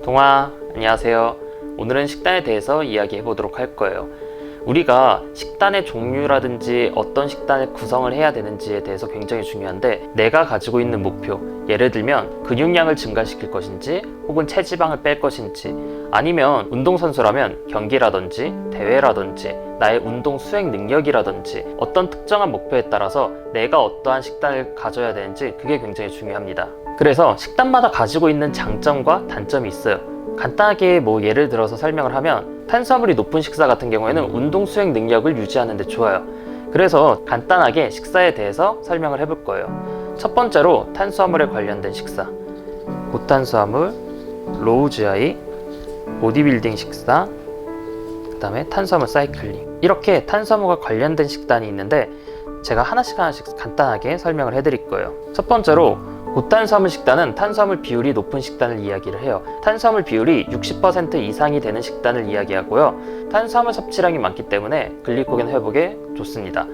동아, 안녕하세요. 오늘은 식단에 대해서 이야기해 보도록 할 거예요. 우리가 식단의 종류라든지 어떤 식단을 구성을 해야 되는지에 대해서 굉장히 중요한데, 내가 가지고 있는 목표, 예를 들면 근육량을 증가시킬 것인지 혹은 체지방을 뺄 것인지, 아니면 운동선수라면 경기라든지 대회라든지 나의 운동 수행 능력이라든지 어떤 특정한 목표에 따라서 내가 어떠한 식단을 가져야 되는지, 그게 굉장히 중요합니다. 그래서 식단마다 가지고 있는 장점과 단점이 있어요. 간단하게 예를 들어서 설명을 하면, 탄수화물이 높은 식사 같은 경우에는 운동 수행 능력을 유지하는 데 좋아요. 그래서 간단하게 식사에 대해서 설명을 해볼 거예요. 첫 번째로 탄수화물에 관련된 식사, 고탄수화물, 로우 GI, 보디빌딩 식사, 그 다음에 탄수화물 사이클링, 이렇게 탄수화물과 관련된 식단이 있는데, 제가 하나씩 간단하게 설명을 해드릴 거예요. 첫 번째로 고탄수화물 식단은 탄수화물 비율이 높은 식단을 이야기를 해요. 탄수화물 비율이 60% 이상이 되는 식단을 이야기하고요. 탄수화물 섭취량이 많기 때문에 글리코겐 회복에 좋습니다.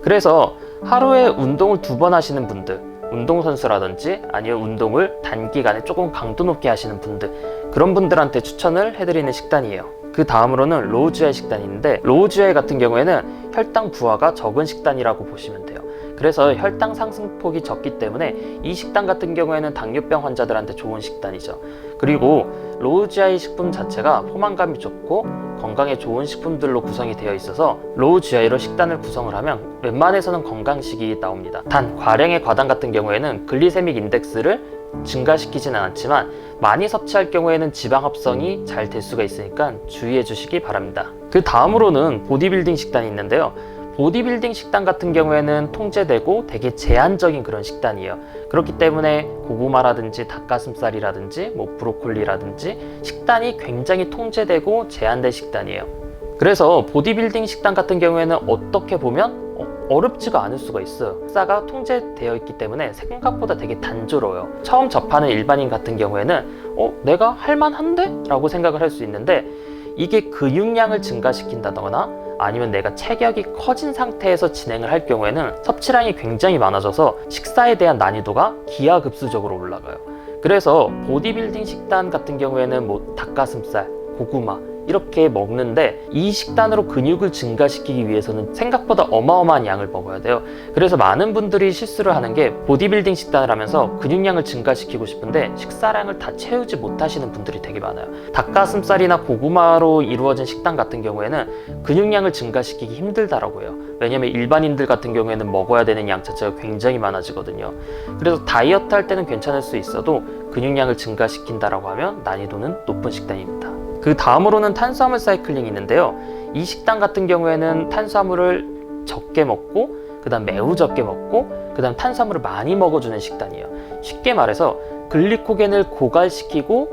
그래서 하루에 운동을 2번 하시는 분들, 운동선수라든지 아니면 운동을 단기간에 조금 강도 높게 하시는 분들, 그런 분들한테 추천을 해드리는 식단이에요. 그 다음으로는 로우 GI 식단이 있는데, 로우 GI 같은 경우에는 혈당 부하가 적은 식단이라고 보시면 돼요. 그래서 혈당 상승폭이 적기 때문에 이 식단 같은 경우에는 당뇨병 환자들한테 좋은 식단이죠. 그리고 로우 GI 식품 자체가 포만감이 좋고 건강에 좋은 식품들로 구성이 되어 있어서 로우 GI로 식단을 구성을 하면 웬만해서는 건강식이 나옵니다. 단 과량의 과당 같은 경우에는 글리세믹 인덱스를 증가시키지는 않지만 많이 섭취할 경우에는 지방 합성이 잘 될 수가 있으니까 주의해 주시기 바랍니다. 그 다음으로는 보디빌딩 식단이 있는데요. 보디빌딩 식단 같은 경우에는 통제되고 되게 제한적인 그런 식단이에요. 그렇기 때문에 고구마라든지 닭가슴살이라든지 브로콜리라든지 식단이 굉장히 통제되고 제한된 식단이에요. 그래서 보디빌딩 식단 같은 경우에는 어떻게 보면 어렵지가 않을 수가 있어요. 식사가 통제되어 있기 때문에 생각보다 되게 단조로워요. 처음 접하는 일반인 같은 경우에는 내가 할만한데? 라고 생각을 할 수 있는데, 이게 근육량을 증가시킨다거나 아니면 내가 체격이 커진 상태에서 진행을 할 경우에는 섭취량이 굉장히 많아져서 식사에 대한 난이도가 기하급수적으로 올라가요. 그래서 보디빌딩 식단 같은 경우에는 닭가슴살, 고구마 이렇게 먹는데, 이 식단으로 근육을 증가시키기 위해서는 생각보다 어마어마한 양을 먹어야 돼요. 그래서 많은 분들이 실수를 하는 게, 보디빌딩 식단을 하면서 근육량을 증가시키고 싶은데 식사량을 다 채우지 못하시는 분들이 되게 많아요. 닭가슴살이나 고구마로 이루어진 식단 같은 경우에는 근육량을 증가시키기 힘들다라고 해요. 왜냐면 일반인들 같은 경우에는 먹어야 되는 양 자체가 굉장히 많아지거든요. 그래서 다이어트 할 때는 괜찮을 수 있어도 근육량을 증가시킨다라고 하면 난이도는 높은 식단입니다. 그 다음으로는 탄수화물 사이클링이 있는데요. 이 식단 같은 경우에는 탄수화물을 적게 먹고, 그 다음 매우 적게 먹고, 그 다음 탄수화물을 많이 먹어주는 식단이에요. 쉽게 말해서 글리코겐을 고갈시키고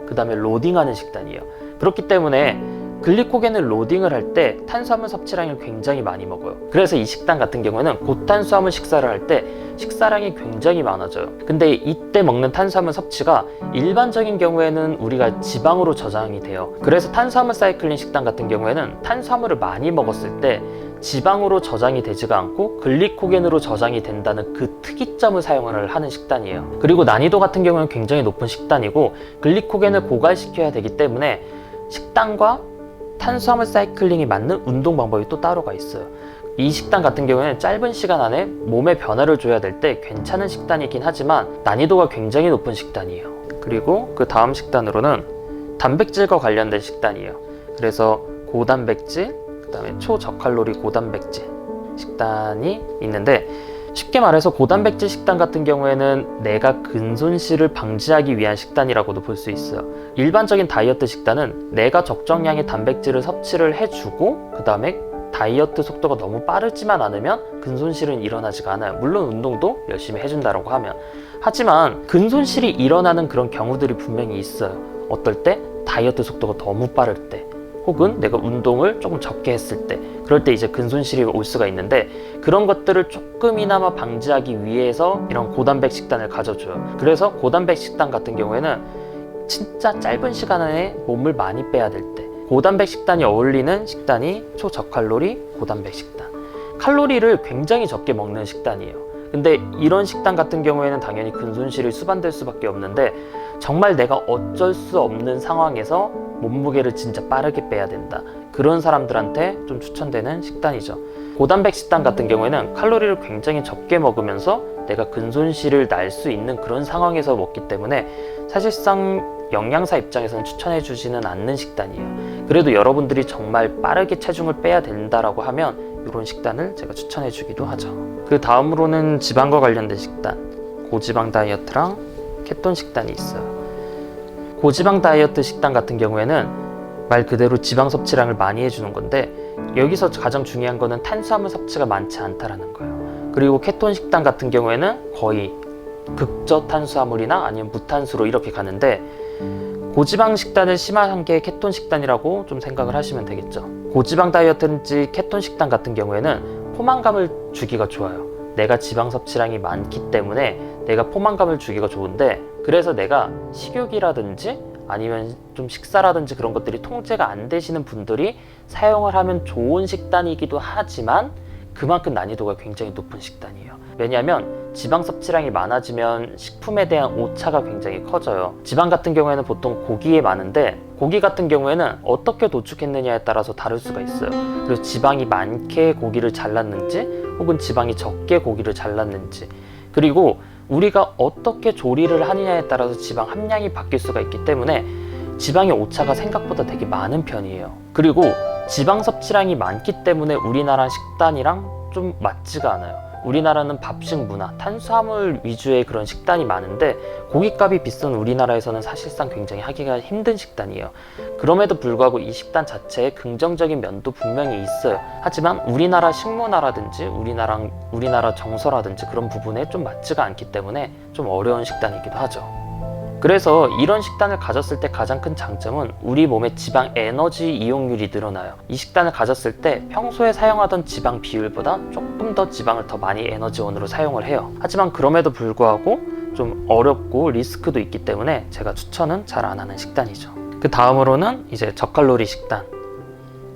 그 다음에 로딩하는 식단이에요. 그렇기 때문에 글리코겐을 로딩을 할 때 탄수화물 섭취량을 굉장히 많이 먹어요. 그래서 이 식단 같은 경우에는 고탄수화물 식사를 할 때 식사량이 굉장히 많아져요. 근데 이때 먹는 탄수화물 섭취가 일반적인 경우에는 우리가 지방으로 저장이 돼요. 그래서 탄수화물 사이클링 식단 같은 경우에는 탄수화물을 많이 먹었을 때 지방으로 저장이 되지가 않고 글리코겐으로 저장이 된다는 그 특이점을 사용을 하는 식단이에요. 그리고 난이도 같은 경우는 굉장히 높은 식단이고, 글리코겐을 고갈시켜야 되기 때문에 식단과 탄수화물 사이클링이 맞는 운동 방법이 또 따로가 있어요. 이 식단 같은 경우에는 짧은 시간 안에 몸에 변화를 줘야 될 때 괜찮은 식단이긴 하지만 난이도가 굉장히 높은 식단이에요. 그리고 그 다음 식단으로는 단백질과 관련된 식단이에요. 그래서 고단백질, 그 다음에 초저칼로리 고단백질 식단이 있는데, 쉽게 말해서 고단백질 식단 같은 경우에는 내가 근손실을 방지하기 위한 식단이라고도 볼 수 있어요. 일반적인 다이어트 식단은 내가 적정량의 단백질을 섭취를 해주고, 그 다음에 다이어트 속도가 너무 빠르지만 않으면 근손실은 일어나지가 않아요. 물론 운동도 열심히 해준다고 하면. 하지만 근손실이 일어나는 그런 경우들이 분명히 있어요. 어떨 때? 다이어트 속도가 너무 빠를 때, 혹은 내가 운동을 조금 적게 했을 때, 그럴 때 이제 근손실이 올 수가 있는데, 그런 것들을 조금이나마 방지하기 위해서 이런 고단백 식단을 가져줘요. 그래서 고단백 식단 같은 경우에는 진짜 짧은 시간 안에 몸을 많이 빼야 될 때, 고단백 식단이 어울리는 식단이 초저칼로리 고단백 식단. 칼로리를 굉장히 적게 먹는 식단이에요. 근데 이런 식단 같은 경우에는 당연히 근손실이 수반될 수밖에 없는데 정말 내가 어쩔 수 없는 상황에서 몸무게를 진짜 빠르게 빼야 된다. 그런 사람들한테 좀 추천되는 식단이죠. 고단백 식단 같은 경우에는 칼로리를 굉장히 적게 먹으면서 내가 근손실을 날 수 있는 그런 상황에서 먹기 때문에 사실상 영양사 입장에서는 추천해 주지는 않는 식단이에요. 그래도 여러분들이 정말 빠르게 체중을 빼야 된다라고 하면 이런 식단을 제가 추천해 주기도 하죠. 그 다음으로는 지방과 관련된 식단, 고지방 다이어트랑 케톤 식단이 있어요. 고지방 다이어트 식단 같은 경우에는 말 그대로 지방 섭취량을 많이 해주는 건데 여기서 가장 중요한 거는 탄수화물 섭취가 많지 않다라는 거예요. 그리고 케톤 식단 같은 경우에는 거의 극저 탄수화물이나 아니면 무탄수로 이렇게 가는데 고지방 식단을 심화한 게 케톤 식단이라고 좀 생각을 하시면 되겠죠. 고지방 다이어트인지 케톤 식단 같은 경우에는 포만감을 주기가 좋아요. 내가 지방 섭취량이 많기 때문에 내가 포만감을 주기가 좋은데 그래서 내가 식욕이라든지 아니면 좀 식사라든지 그런 것들이 통제가 안 되시는 분들이 사용을 하면 좋은 식단이기도 하지만 그만큼 난이도가 굉장히 높은 식단이에요. 왜냐하면 지방 섭취량이 많아지면 식품에 대한 오차가 굉장히 커져요. 지방 같은 경우에는 보통 고기에 많은데 고기 같은 경우에는 어떻게 도축했느냐에 따라서 다를 수가 있어요. 그래서 지방이 많게 고기를 잘랐는지 혹은 지방이 적게 고기를 잘랐는지 그리고 우리가 어떻게 조리를 하느냐에 따라서 지방 함량이 바뀔 수가 있기 때문에 지방의 오차가 생각보다 되게 많은 편이에요. 그리고 지방 섭취량이 많기 때문에 우리나라 식단이랑 좀 맞지가 않아요. 우리나라는 밥식 문화, 탄수화물 위주의 그런 식단이 많은데 고깃값이 비싼 우리나라에서는 사실상 굉장히 하기가 힘든 식단이에요. 그럼에도 불구하고 이 식단 자체에 긍정적인 면도 분명히 있어요. 하지만 우리나라 식문화라든지 우리나라 정서라든지 그런 부분에 좀 맞지가 않기 때문에 좀 어려운 식단이기도 하죠. 그래서 이런 식단을 가졌을 때 가장 큰 장점은 우리 몸의 지방 에너지 이용률이 늘어나요. 이 식단을 가졌을 때 평소에 사용하던 지방 비율보다 조금 더 지방을 더 많이 에너지원으로 사용을 해요. 하지만 그럼에도 불구하고 좀 어렵고 리스크도 있기 때문에 제가 추천은 잘 안 하는 식단이죠. 그 다음으로는 이제 저칼로리 식단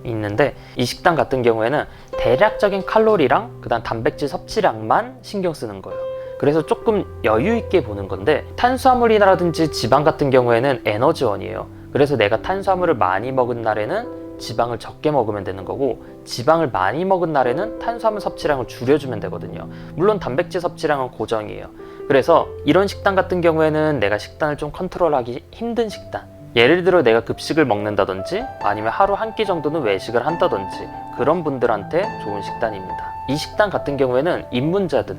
있는데 이 식단 같은 경우에는 대략적인 칼로리랑 그다음 단백질 섭취량만 신경 쓰는 거예요. 그래서 조금 여유 있게 보는 건데 탄수화물이라든지 지방 같은 경우에는 에너지원이에요. 그래서 내가 탄수화물을 많이 먹은 날에는 지방을 적게 먹으면 되는 거고 지방을 많이 먹은 날에는 탄수화물 섭취량을 줄여주면 되거든요. 물론 단백질 섭취량은 고정이에요. 그래서 이런 식단 같은 경우에는 내가 식단을 좀 컨트롤하기 힘든 식단, 예를 들어 내가 급식을 먹는다든지 아니면 하루 한 끼 정도는 외식을 한다든지 그런 분들한테 좋은 식단입니다. 이 식단 같은 경우에는 입문자들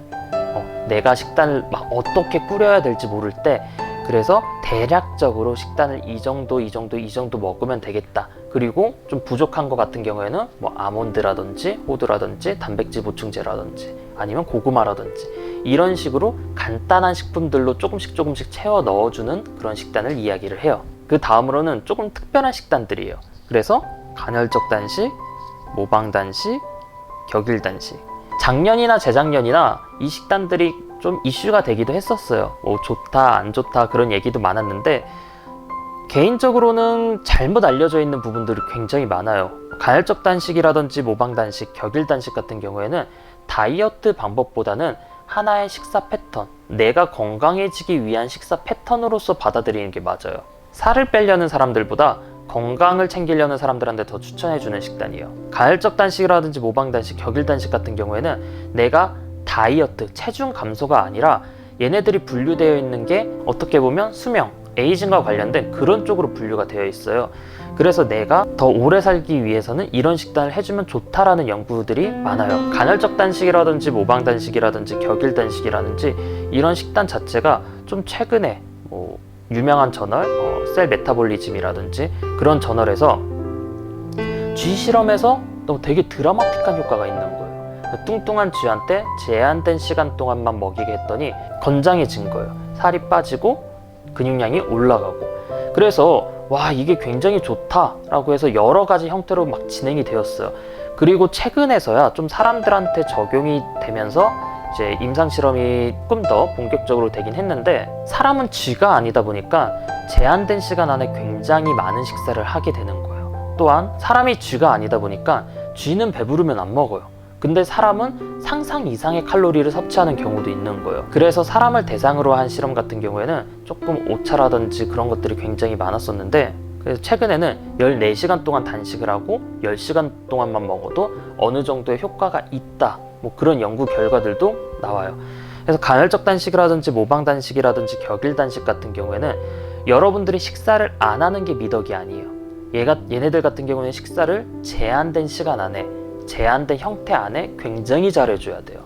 내가 식단을 막 어떻게 꾸려야 될지 모를 때 그래서 대략적으로 식단을 이 정도 먹으면 되겠다. 그리고 좀 부족한 것 같은 경우에는 뭐 아몬드라든지 호두라든지 단백질 보충제라든지 아니면 고구마라든지 이런 식으로 간단한 식품들로 조금씩 채워 넣어주는 그런 식단을 이야기를 해요. 그 다음으로는 조금 특별한 식단들이에요. 그래서 간헐적 단식, 모방 단식, 격일 단식. 작년이나 재작년이나 이 식단들이 좀 이슈가 되기도 했었어요. 뭐 좋다 안 좋다 그런 얘기도 많았는데 개인적으로는 잘못 알려져 있는 부분들이 굉장히 많아요. 간헐적 단식이라든지 모방 단식, 격일 단식 같은 경우에는 다이어트 방법보다는 하나의 식사 패턴, 내가 건강해지기 위한 식사 패턴으로서 받아들이는 게 맞아요. 살을 빼려는 사람들보다 건강을 챙기려는 사람들한테 더 추천해주는 식단이에요. 간헐적 단식이라든지 모방 단식, 격일 단식 같은 경우에는 내가 다이어트, 체중 감소가 아니라 얘네들이 분류되어 있는 게 어떻게 보면 수명, 에이징과 관련된 그런 쪽으로 분류가 되어 있어요. 그래서 내가 더 오래 살기 위해서는 이런 식단을 해주면 좋다라는 연구들이 많아요. 간헐적 단식이라든지 모방 단식이라든지 격일 단식이라든지 이런 식단 자체가 좀 최근에 유명한 저널, 셀 메타볼리즘이라든지 그런 저널에서 쥐 실험에서 되게 드라마틱한 효과가 있는 거예요. 뚱뚱한 쥐한테 제한된 시간 동안만 먹이게 했더니 건장해진 거예요. 살이 빠지고 근육량이 올라가고. 그래서 와 이게 굉장히 좋다라고 해서 여러 가지 형태로 막 진행이 되었어요. 그리고 최근에서야 좀 사람들한테 적용이 되면서 이제 임상 실험이 조금 더 본격적으로 되긴 했는데 사람은 쥐가 아니다 보니까 제한된 시간 안에 굉장히 많은 식사를 하게 되는 거예요. 또한 사람이 쥐가 아니다 보니까 쥐는 배부르면 안 먹어요. 근데 사람은 상상 이상의 칼로리를 섭취하는 경우도 있는 거예요. 그래서 사람을 대상으로 한 실험 같은 경우에는 조금 오차라든지 그런 것들이 굉장히 많았었는데, 그래서 최근에는 14시간 동안 단식을 하고 10시간 동안만 먹어도 어느 정도의 효과가 있다, 뭐 그런 연구 결과들도 나와요. 그래서 간헐적 단식이라든지 모방 단식이라든지 격일 단식 같은 경우에는 여러분들이 식사를 안 하는 게 미덕이 아니에요. 얘네들 같은 경우는 식사를 제한된 시간 안에, 제한된 형태 안에 굉장히 잘해줘야 돼요.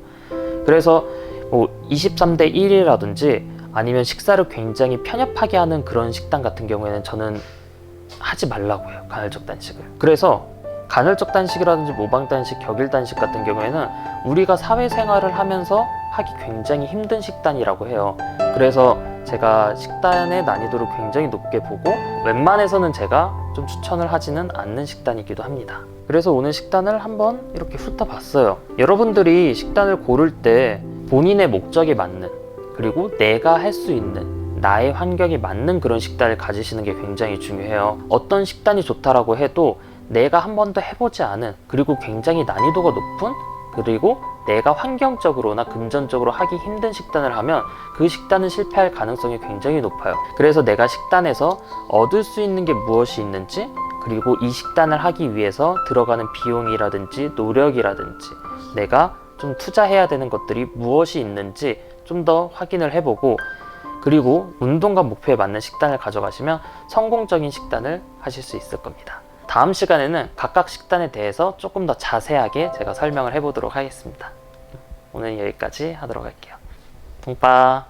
그래서 뭐 23대 1이라든지 아니면 식사를 굉장히 편협하게 하는 그런 식단 같은 경우에는 저는 하지 말라고 해요, 간헐적 단식을. 그래서 간헐적 단식이라든지 모방 단식, 격일 단식 같은 경우에는 우리가 사회생활을 하면서 하기 굉장히 힘든 식단이라고 해요. 그래서 제가 식단의 난이도를 굉장히 높게 보고 웬만해서는 제가 좀 추천을 하지는 않는 식단이기도 합니다. 그래서 오늘 식단을 한번 이렇게 훑어봤어요. 여러분들이 식단을 고를 때 본인의 목적에 맞는, 그리고 내가 할 수 있는, 나의 환경에 맞는 그런 식단을 가지시는 게 굉장히 중요해요. 어떤 식단이 좋다라고 해도 내가 한 번도 해보지 않은, 그리고 굉장히 난이도가 높은, 그리고 내가 환경적으로나 금전적으로 하기 힘든 식단을 하면 그 식단은 실패할 가능성이 굉장히 높아요. 그래서 내가 식단에서 얻을 수 있는 게 무엇이 있는지, 그리고 이 식단을 하기 위해서 들어가는 비용이라든지 노력이라든지 내가 좀 투자해야 되는 것들이 무엇이 있는지 좀 더 확인을 해보고, 그리고 운동과 목표에 맞는 식단을 가져가시면 성공적인 식단을 하실 수 있을 겁니다. 다음 시간에는 각각 식단에 대해서 조금 더 자세하게 제가 설명을 해보도록 하겠습니다. 오늘 여기까지 하도록 할게요. 뽕빠.